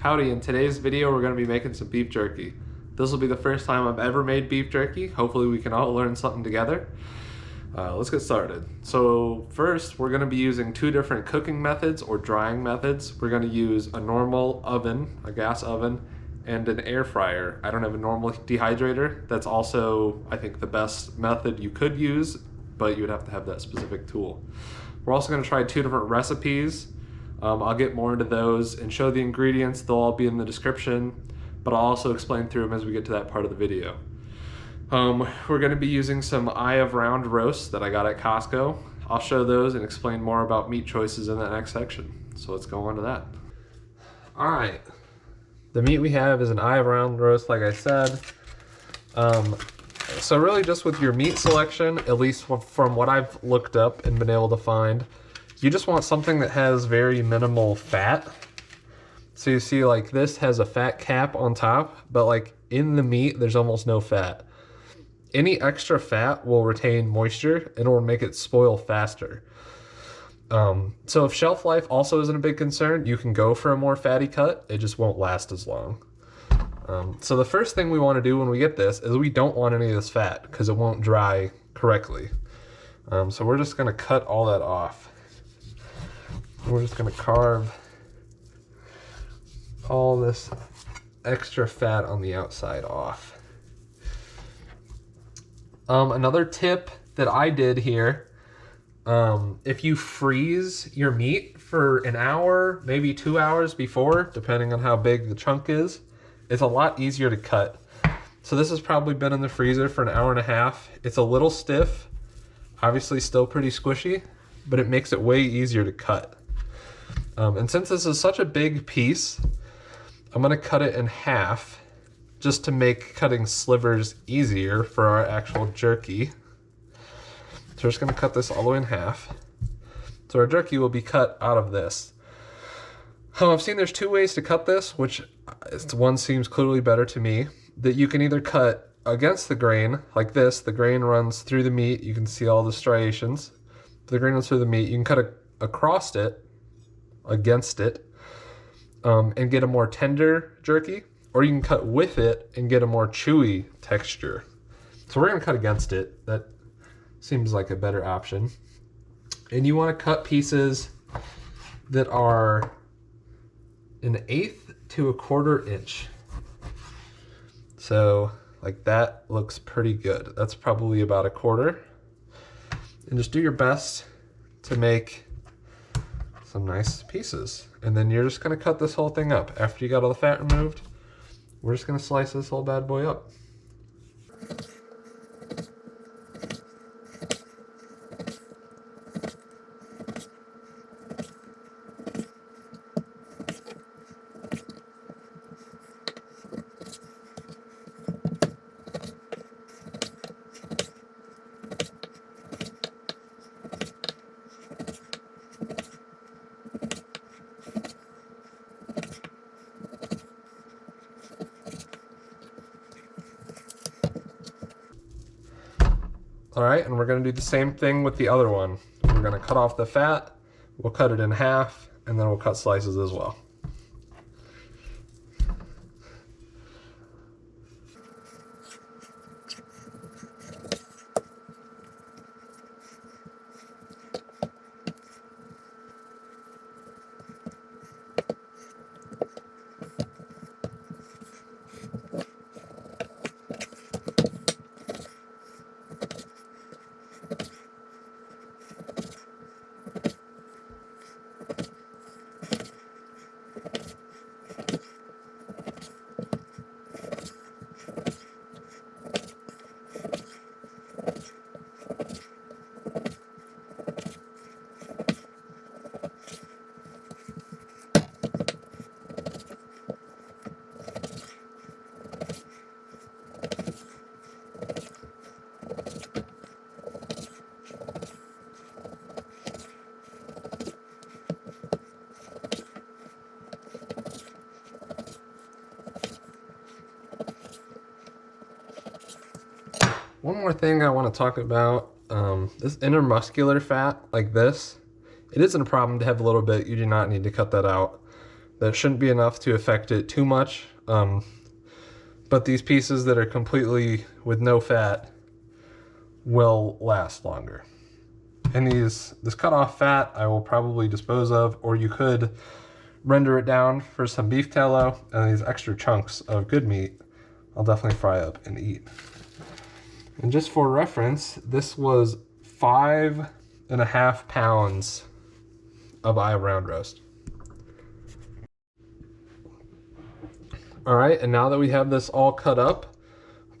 Howdy, in today's video we're going to be making some beef jerky. This will be the first time I've ever made beef jerky. Hopefully we can all learn something together. Let's get started. So first we're going to be using two different cooking methods or drying methods. We're going to use a normal oven, a gas oven, and an air fryer. I don't have a normal dehydrator. That's also, I think, the best method you could use, but you would have to have that specific tool. We're also going to try two different recipes. I'll get more into those and show the ingredients. They'll all be in the description, but I'll also explain through them as we get to that part of the video. We're going to be using some eye of round roasts that I got at Costco. I'll show those and explain more about meat choices in that next section. So let's go on to that. All right. The meat we have is an eye of round roast, like I said. So really just with your meat selection, at least from what I've looked up and been able to find, you just want something that has very minimal fat. So you see, like, this has a fat cap on top, but like in the meat, there's almost no fat. Any extra fat will retain moisture and it will make it spoil faster. So if shelf life also isn't a big concern, you can go for a more fatty cut. It just won't last as long. So the first thing we want to do when we get this is we don't want any of this fat because it won't dry correctly. So we're just going to cut all that off. We're just going to carve all this extra fat on the outside off. Another tip that I did here, if you freeze your meat for an hour, maybe 2 hours before, depending on how big the chunk is, it's a lot easier to cut. So this has probably been in the freezer for an hour and a half. It's a little stiff, obviously still pretty squishy, but it makes it way easier to cut. And since this is such a big piece, I'm gonna cut it in half just to make cutting slivers easier for our actual jerky. So we're just gonna cut this all the way in half. So our jerky will be cut out of this. I've seen there's two ways to cut this, which one seems clearly better to me. That you can either cut against the grain, like this, the grain runs through the meat, you can see all the striations. The grain runs through the meat, you can cut across it, against it, and get a more tender jerky, or you can cut with it and get a more chewy texture. So we're gonna cut against it. That seems like a better option. And you wanna cut pieces that are 1/8 to 1/4 inch. So like that looks pretty good. That's probably about 1/4. And just do your best to make some nice pieces. And then you're just gonna cut this whole thing up. After you got all the fat removed, we're just gonna slice this whole bad boy up. All right, and we're gonna do the same thing with the other one. We're gonna cut off the fat, we'll cut it in half, and then we'll cut slices as well. One more thing I want to talk about, this intermuscular fat like this, it isn't a problem to have a little bit. You do not need to cut that out. That shouldn't be enough to affect it too much. But these pieces that are completely with no fat will last longer. And this cut-off fat I will probably dispose of, or you could render it down for some beef tallow, and these extra chunks of good meat I'll definitely fry up and eat. And just for reference, this was 5.5 pounds of eye round roast. All right, and now that we have this all cut up,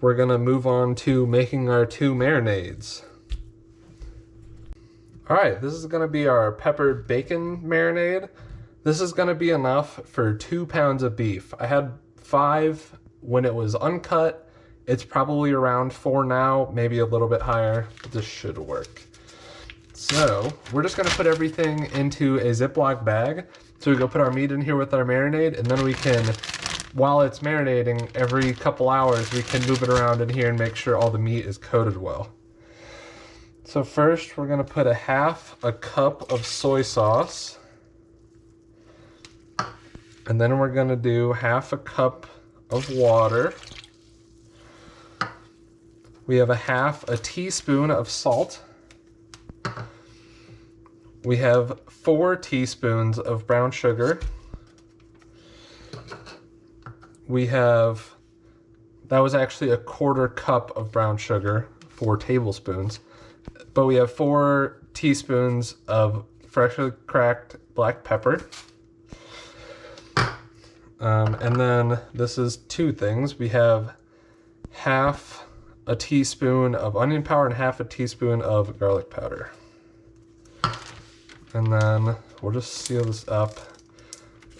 we're gonna move on to making our 2 marinades. All right, this is gonna be our peppered bacon marinade. This is gonna be enough for 2 pounds of beef. I had 5 when it was uncut. It's probably around 4 now, maybe a little bit higher, but this should work. So we're just gonna put everything into a Ziploc bag. So we go put our meat in here with our marinade, and then we can, while it's marinating, every couple hours, we can move it around in here and make sure all the meat is coated well. So first, we're gonna put 1/2 cup of soy sauce. And then we're gonna do 1/2 cup of water. We have 1/2 teaspoon of salt. We have 4 teaspoons of brown sugar. We have, that was actually 1/4 cup of brown sugar, 4 tablespoons. But we have 4 teaspoons of freshly cracked black pepper. And then this is 2 things. We have 1/2 teaspoon of onion powder and 1/2 teaspoon of garlic powder. And then we'll just seal this up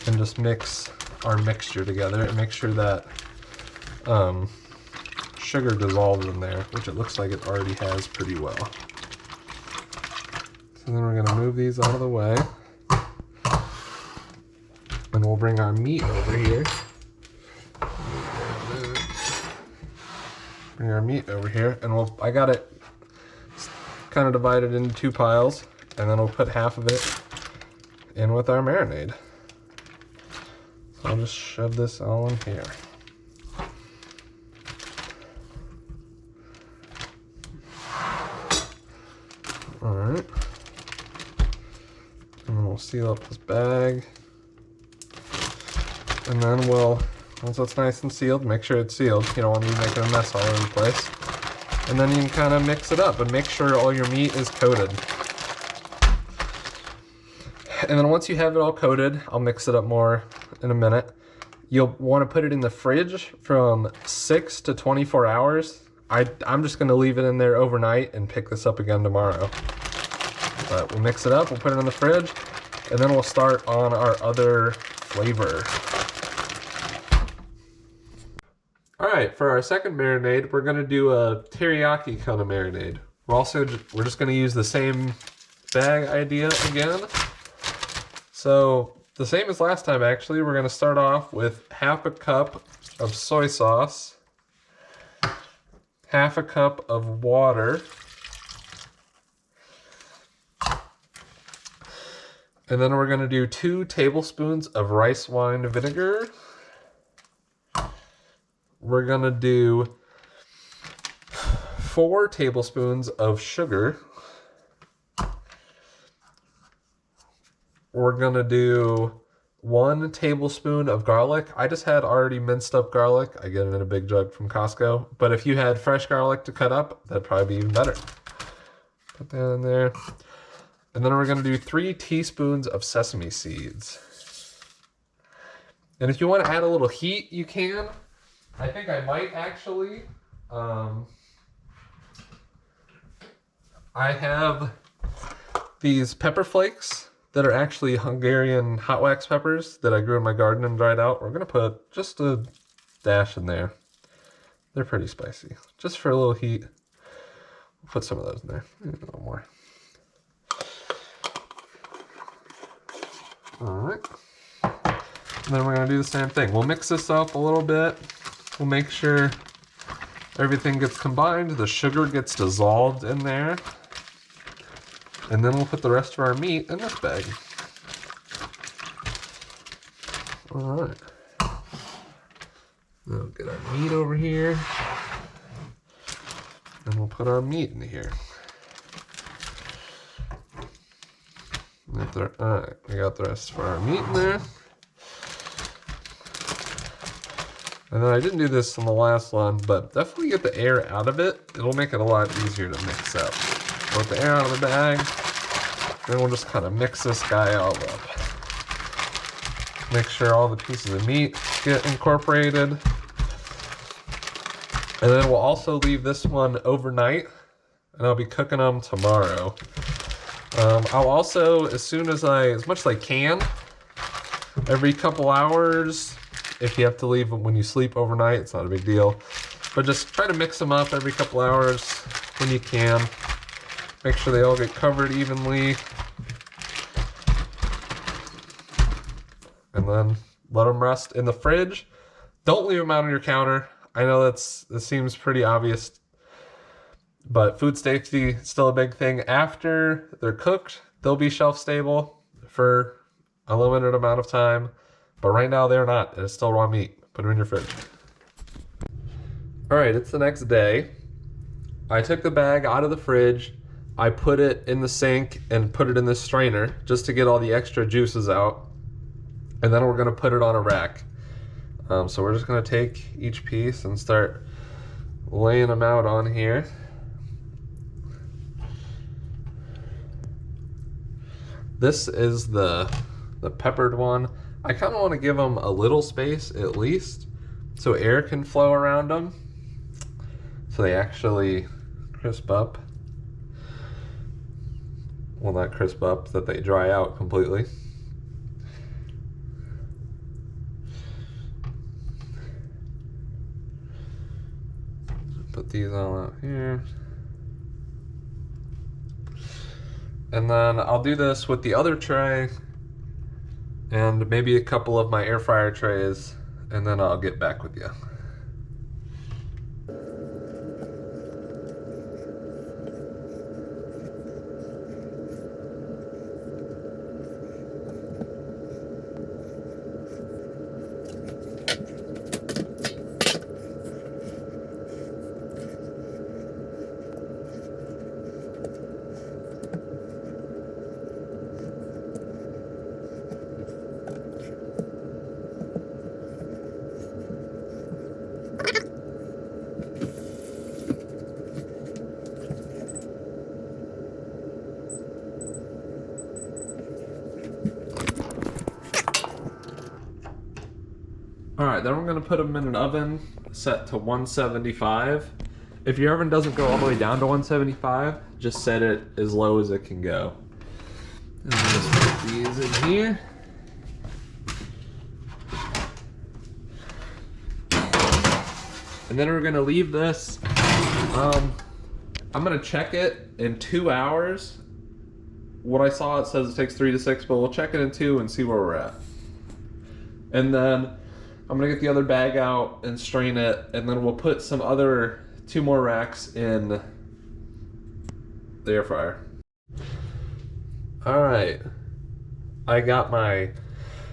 and just mix our mixture together and make sure that sugar dissolves in there, which it looks like it already has pretty well. So then we're gonna move these out of the way. And we'll bring our meat over here. Bring our meat over here, and I got it kind of divided into 2 piles, and then we'll put 1/2 of it in with our marinade. So I'll just shove this all in here. All right. And then we'll seal up this bag. And then once it's nice and sealed, make sure it's sealed. You don't want to be making a mess all over the place. And then you can kind of mix it up and make sure all your meat is coated. And then once you have it all coated, I'll mix it up more in a minute. You'll want to put it in the fridge from 6 to 24 hours. I'm just going to leave it in there overnight and pick this up again tomorrow. But we'll mix it up, we'll put it in the fridge, and then we'll start on our other flavor. All right, for our second marinade, we're gonna do a teriyaki kind of marinade. We're just gonna use the same bag idea again. So the same as last time, actually. We're gonna start off with 1/2 cup of soy sauce, 1/2 cup of water, and then we're gonna do 2 tablespoons of rice wine vinegar. We're gonna do 4 tablespoons of sugar. We're gonna do 1 tablespoon of garlic. I just had already minced up garlic. I get it in a big jug from Costco. But if you had fresh garlic to cut up, that'd probably be even better. Put that in there. And then we're gonna do 3 teaspoons of sesame seeds. And if you want to add a little heat, you can. I think I might actually. I have these pepper flakes that are actually Hungarian hot wax peppers that I grew in my garden and dried out. We're going to put just a dash in there. They're pretty spicy. Just for a little heat. We'll put some of those in there. Maybe a little more. All right. And then we're going to do the same thing. We'll mix this up a little bit. We'll make sure everything gets combined, the sugar gets dissolved in there, and then we'll put the rest of our meat in this bag. Alright. We'll get our meat over here. And we'll put our meat in here. Alright, we got the rest of our meat in there. And then I didn't do this on the last one, but definitely get the air out of it. It'll make it a lot easier to mix up. Let the air out of the bag. Then we'll just kind of mix this guy all up. Make sure all the pieces of meat get incorporated. And then we'll also leave this one overnight, and I'll be cooking them tomorrow. I'll also, as much as I can, every couple hours, if you have to leave them when you sleep overnight, it's not a big deal. But just try to mix them up every couple hours when you can. Make sure they all get covered evenly. And then let them rest in the fridge. Don't leave them out on your counter. I know that seems pretty obvious, but food safety is still a big thing. After they're cooked, they'll be shelf stable for a limited amount of time. But right now they're not. It's still raw meat. Put them in your fridge. All right, it's the next day. I took the bag out of the fridge. I put it in the sink and put it in the strainer just to get all the extra juices out. And then we're gonna put it on a rack. So we're just gonna take each piece and start laying them out on here. This is the peppered one. I kind of want to give them a little space at least so air can flow around them so they actually crisp up. Well, not crisp up, that they dry out completely. Put these all out here. And then I'll do this with the other tray and maybe a couple of my air fryer trays, and then I'll get back with you. Alright, then we're going to put them in an oven set to 175. If your oven doesn't go all the way down to 175, just set it as low as it can go. And we'll just put these in here. And then we're going to leave this. I'm going to check it in 2 hours. What I saw, it says it takes 3 to 6, but we'll check it in 2 and see where we're at. And then I'm gonna get the other bag out and strain it, and then we'll put some other 2 more racks in the air fryer. All right, I got my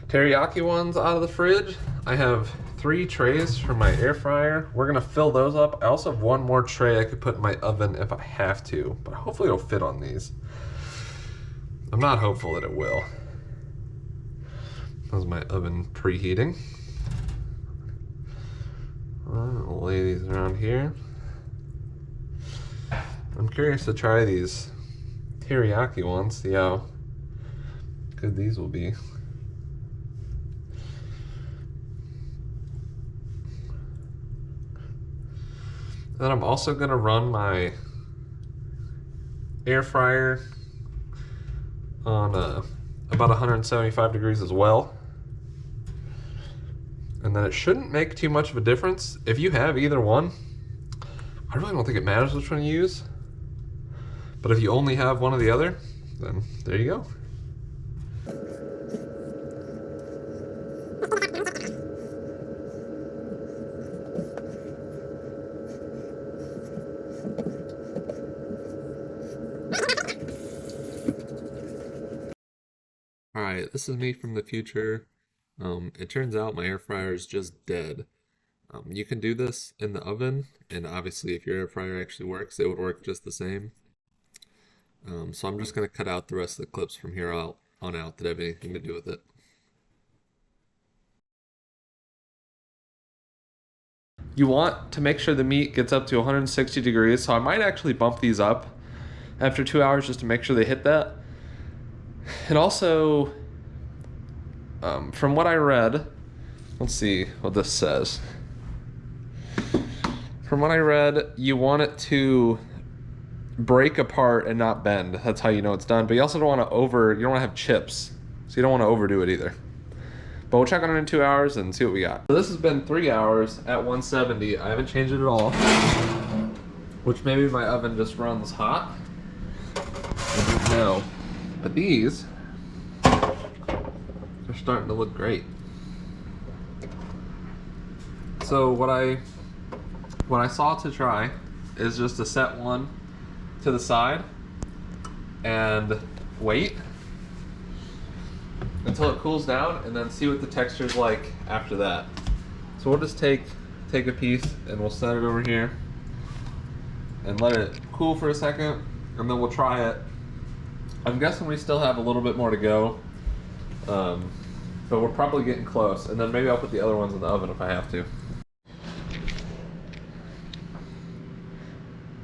teriyaki ones out of the fridge. I have 3 trays from my air fryer. We're gonna fill those up. I also have 1 more tray I could put in my oven if I have to, but hopefully it'll fit on these. I'm not hopeful that it will. That's my oven preheating. I'll lay these around here. I'm curious to try these teriyaki ones, see how good these will be. Then I'm also gonna run my air fryer on about 175 degrees as well. And then it shouldn't make too much of a difference. If you have either one, I really don't think it matters which one you use. But if you only have one or the other, then there you go. Alright, this is me from the future. It turns out my air fryer is just dead. You can do this in the oven, and obviously if your air fryer actually works, it would work just the same. So I'm just going to cut out the rest of the clips from here out on out that have anything to do with it. You want to make sure the meat gets up to 160 degrees, so I might actually bump these up after 2 hours just to make sure they hit that. And also, from what I read, let's see what this says. From what I read, you want it to break apart and not bend. That's how you know it's done. But you also don't want to you don't want to have chips. So you don't want to overdo it either. But we'll check on it in 2 hours and see what we got. So this has been 3 hours at 170. I haven't changed it at all. Which maybe my oven just runs hot. I don't know. But these are starting to look great. So what I saw to try is just to set one to the side and wait until it cools down and then see what the texture's like after that. So we'll just take a piece and we'll set it over here and let it cool for a second and then we'll try it. I'm guessing we still have a little bit more to go, but we're probably getting close, and then maybe I'll put the other ones in the oven if I have to.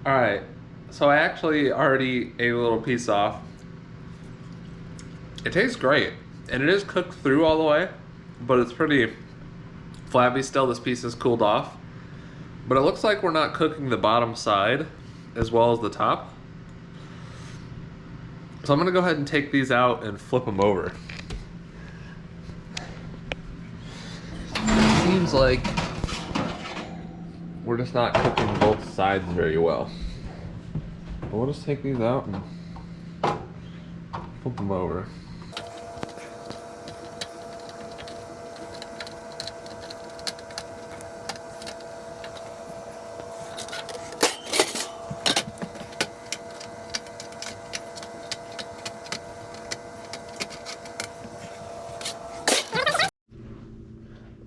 Alright, so I actually already ate a little piece off. It tastes great, and it is cooked through all the way, but it's pretty flabby still. This piece is cooled off. But it looks like we're not cooking the bottom side as well as the top. So I'm gonna go ahead and take these out and flip them over. It seems like we're just not cooking both sides very well. But we'll just take these out and flip them over.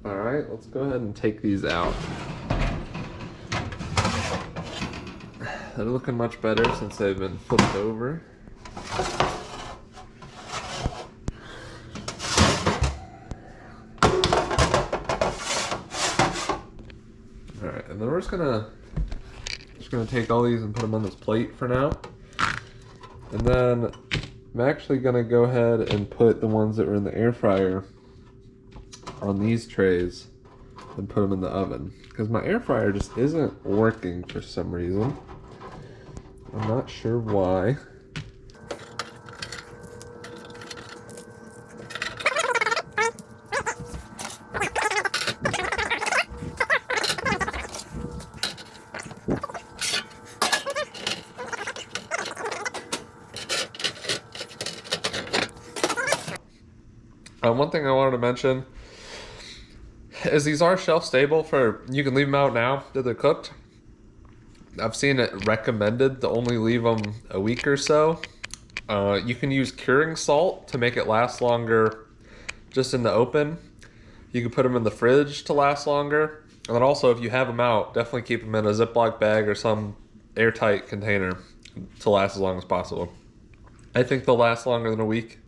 Alright, let's go ahead and take these out. They're looking much better since they've been flipped over. Alright, and then we're just gonna take all these and put them on this plate for now. And then I'm actually gonna go ahead and put the ones that were in the air fryer on these trays and put them in the oven, because my air fryer just isn't working for some reason. I'm not sure why. One thing I wanted to mention is these are shelf stable for, you can leave them out now that they're cooked. I've seen it recommended to only leave them a week or so. You can use curing salt to make it last longer just in the open. You can put them in the fridge to last longer. And then also, if you have them out, definitely keep them in a Ziploc bag or some airtight container to last as long as possible. I think they'll last longer than a week.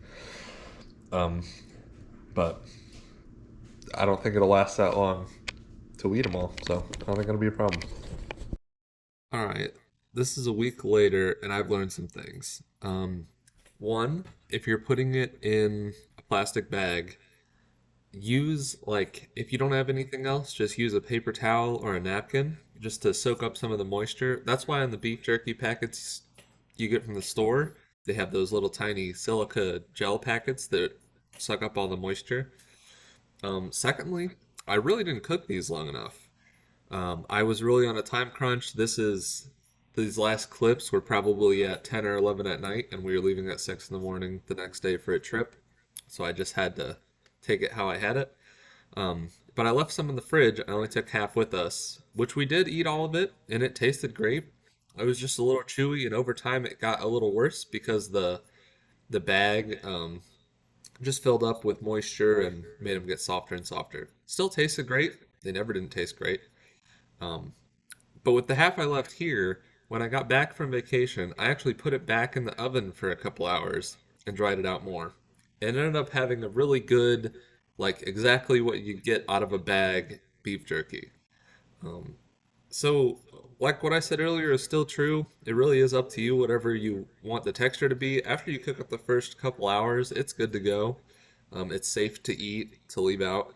But I don't think it'll last that long to eat them all, so I don't think it'll be a problem. All right, this is a week later, and I've learned some things. One, if you're putting it in a plastic bag, use, like, if you don't have anything else, just use a paper towel or a napkin just to soak up some of the moisture. That's why on the beef jerky packets you get from the store, they have those little tiny silica gel packets that suck up all the moisture. Secondly, I really didn't cook these long enough. I was really on a time crunch. These last clips were probably at 10 or 11 at night, and we were leaving at 6 in the morning the next day for a trip. So I just had to take it how I had it. But I left some in the fridge. I only took half with us, which we did eat all of it, and it tasted great. It was just a little chewy, and over time it got a little worse because the bag just filled up with moisture and made them get softer and softer. Still tasted great. They never didn't taste great. Um, but with the half I left here, when I got back from vacation, I actually put it back in the oven for a couple hours and dried it out more. And ended up having a really good, like exactly what you get out of a bag beef jerky. Um, so, like what I said earlier is still true. It really is up to you, whatever you want the texture to be. After you cook up the first couple hours, it's good to go. It's safe to eat, to leave out.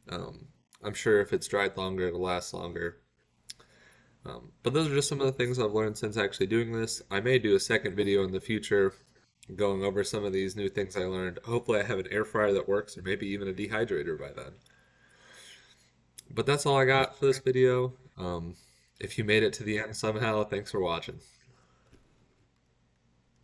Um, I'm sure if it's dried longer, it'll last longer. But those are just some of the things I've learned since actually doing this. I may do a second video in the future going over some of these new things I learned. Hopefully I have an air fryer that works or maybe even a dehydrator by then. But that's all I got for this video. If you made it to the end somehow, thanks for watching.